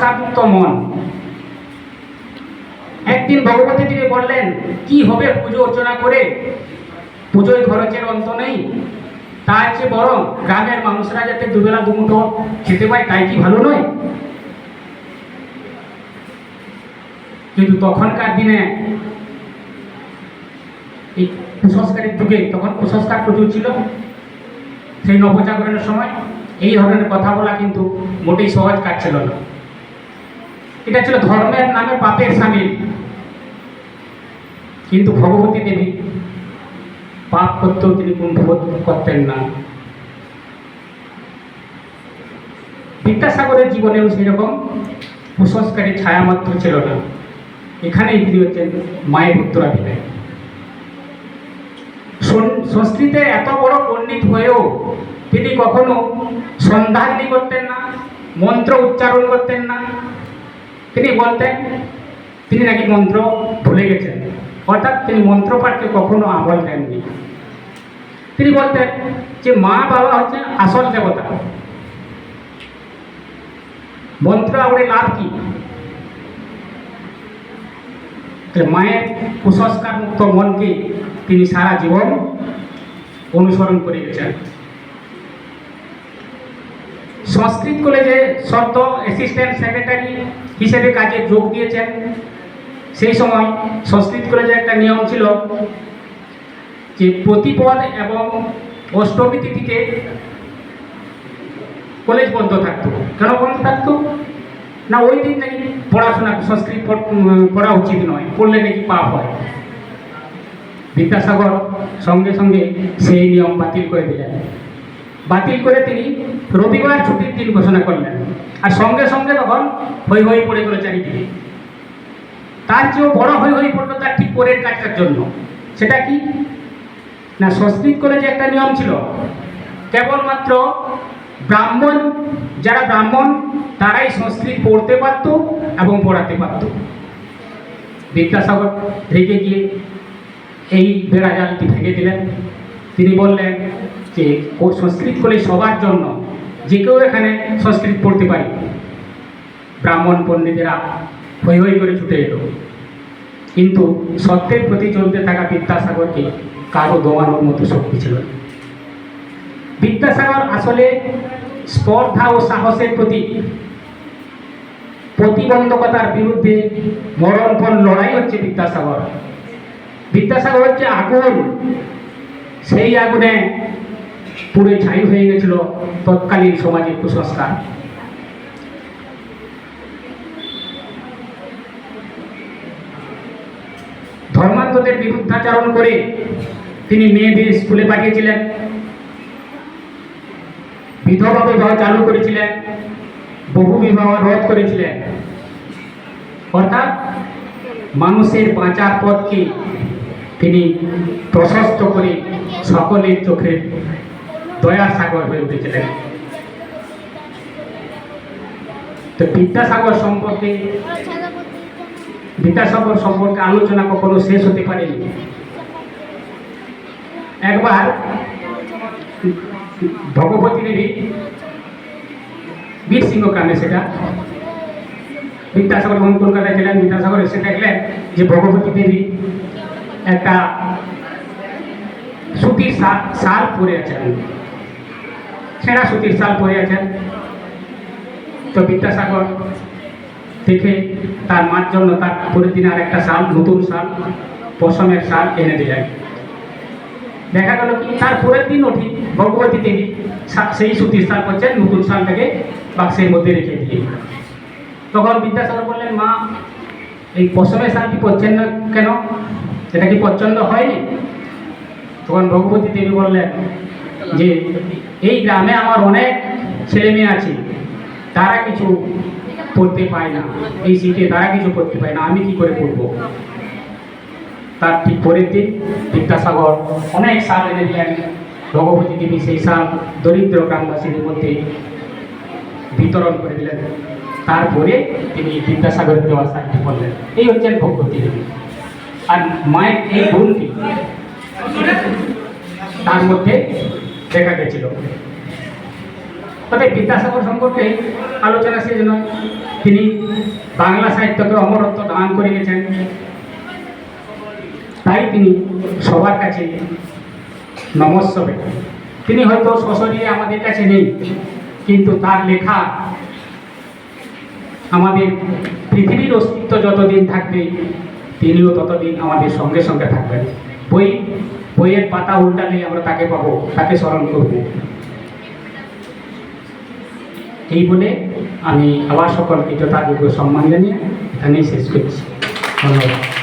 কুসংস্কারমুক্ত মন। একদিন ভগবতী দেবী বললেন, কি হবে পুজো অর্চনা করে, পুজোয় খরচের অন্ত নেই, তার চেয়ে বরং গ্রামের মানুষরা যাতে দুবেলা দুমুঠো খেতে পায় তাই কি ভালো নয়? কিন্তু তখনকার দিনে এই কুসংস্কারের যুগে, তখন কুসংস্কার প্রচুর ছিল। সেই নবজাগরণের সময় এই ধরনের কথা বলা কিন্তু মোটেই সহজ কাজ ছিল না। এটা ছিল ধর্মের নামে পাপের সামিল। কিন্তু ভগবতী দেবী পাপ করতেও তিনি কুণ্ঠবোধ করতেন না। বিদ্যাসাগরের জীবনেও সেই রকম কুসংস্কারের ছায়া মাত্র ছিল না। এখানেই তিনি হচ্ছেন মায়ের উত্তরাধিকারী। সংস্কৃতে এত বড় পণ্ডিত হয়েও তিনি কখনো সন্ধ্যাগ্নি করতেন না, মন্ত্র উচ্চারণ করতেন না। তিনি বলতেন তিনি নাকি মন্ত্র ভুলে গেছেন, অর্থাৎ তিনি মন্ত্রপাঠকে কখনো আমল দেননি। তিনি বলতেন যে মা বাবা হচ্ছে আসল দেবতা, মন্ত্র আউড়ে লাভ কি? মায়ের কুসংস্কার মুক্ত মনকে তিনি সারা জীবন অনুসরণ করে গেছেন। সংস্কৃত কলেজে সদ্য অ্যাসিস্ট্যান্ট সেক্রেটারি হিসেবে কাজে যোগ দিয়েছেন। সেই সময় সংস্কৃত কলেজে একটা নিয়ম ছিল যে প্রতিপদ এবং অষ্টমী তিথিতে কলেজ বন্ধ থাকতো। কেন বন্ধ থাকতো না? ওই দিন নাকি পড়াশোনা, সংস্কৃত পড়া উচিত নয়, পড়লে নাকি পাপ হয়। বিদ্যাসাগর সঙ্গে সঙ্গে সেই নিয়ম বাতিল করে দিলেন। বাতিল করে তিনি রবিবার ছুটির দিন ঘোষণা করলেন। আর সঙ্গে সঙ্গে তখন হই হই পড়ে গেল চারিদিকে। তার চেয়েও বড় হই হই পড়লো তার ঠিক পরের কাজটার জন্য। সেটা কি না, সংস্কৃত কলেজে একটা নিয়ম ছিল, কেবলমাত্র ব্রাহ্মণ, যারা ব্রাহ্মণ তারাই সংস্কৃত পড়তে পারত এবং পড়াতে পারত। বিদ্যাসাগর রেগে গিয়ে এই বেড়াজালটি ভেঙে দিলেন। তিনি বললেন যে ও সংস্কৃত কলেজ সবার জন্য, যে কেউ এখানে সংস্কৃত পড়তে পারে। ব্রাহ্মণ পণ্ডিতেরা হই হই করে ছুটে এলো। কিন্তু সত্যের প্রতি চলতে থাকা বিদ্যাসাগরকে কারো দমানোর মতো শক্তি ছিল না। বিদ্যাসাগর আসলে স্পর্ধা ও সাহসের প্রতি, প্রতিবন্ধকতার বিরুদ্ধে মরণপণ লড়াই হচ্ছে বিদ্যাসাগর। বিদ্যাসাগর হচ্ছে আগুন, সেই আগুনে পুড়ে ছাই হয়ে গেছিল তৎকালীন সমাজের কুসংস্কার। ধর্মান্তদের বিরুদ্ধাচরণ করে তিনি মেয়েদের স্কুলে পাঠিয়েছিলেন, বিধবা বিবাহ চালু করেছিলেন, বহু বিবাহ রোধ করেছিলেন। অর্থাৎ মানুষের বাঁচার পথকে তিনি প্রশস্ত করে সকলের চোখে দয়ার সাগর হয়ে উঠেছিলেন। তো বিদ্যাসাগর সম্পর্কে আলোচনা কখনো শেষ হতে পারেনি। একবার ভগবতী দেবী বীরসিংহ গ্রামে, সেটা বিদ্যাসাগর যখন কলকাতায় ছিলেন, বিদ্যাসাগর এসে দেখলেন যে ভগবতী দেবী একটা সুতির শাল পরে আছেন, ছেঁড়া সুতির শাল পরে আছেন। তো বিদ্যাসাগর দেখে তার মার জন্য তার পরের দিন আর একটা শাল, নতুন শাল, পশমের শাল এনে দিলেন। দেখা গেল কি তার পরের দিন উঠি ভগবতী দেবী সেই সুতির শাল করছেন, নতুন শালটাকে বাক্সের মধ্যে রেখে দিয়ে। তখন বিদ্যাসাগর বললেন, মা এই পশমের শালটি পরছেন না কেন, এটা কি পছন্দ হয়নি? তখন ভগবতী দেবী বললেন যে এই গ্রামে আমার অনেক ছেলে মেয়ে আছে, তারা কিছু পড়তে পায় না, এই শীতে তারা কিছু পড়তে পায় না, আমি কি করে পড়বো? তার ঠিক পরের দিন বিদ্যাসাগর অনেক শাল এনে দিলেন। ভগবতী দেবী সেই শাল দরিদ্র গ্রামবাসীদের মধ্যে বিতরণ করে দিলেন। তারপরে তিনি বিদ্যাসাগরের দেওয়া শালটি বললেন। এই হচ্ছেন ভগবতী দেবী। আর মায়ের এই গুণটি তার মধ্যে দেখা গেছিল। তবে বিদ্যাসাগর সম্পর্কে আলোচনা শেষ নয়। তিনি বাংলা সাহিত্যকে অমরত্ব দান করে গেছেন, তাই তিনি সবার কাছে নমস্কার। তিনি হয়তো সশরীরে আমাদের কাছে নেই, কিন্তু তার লেখা আমাদের পৃথিবীর অস্তিত্ব যতদিন থাকবে তিনিও ততদিন আমাদের সঙ্গে সঙ্গে থাকবেন। বইয়ের পাতা উল্টালে আমরা তাকে পাবো, তাকে স্মরণ করব। এই বলে আমি আবার সকলকে যথাযোগ্য সম্মান জানিয়ে এখানেই শেষ করছি। ধন্যবাদ।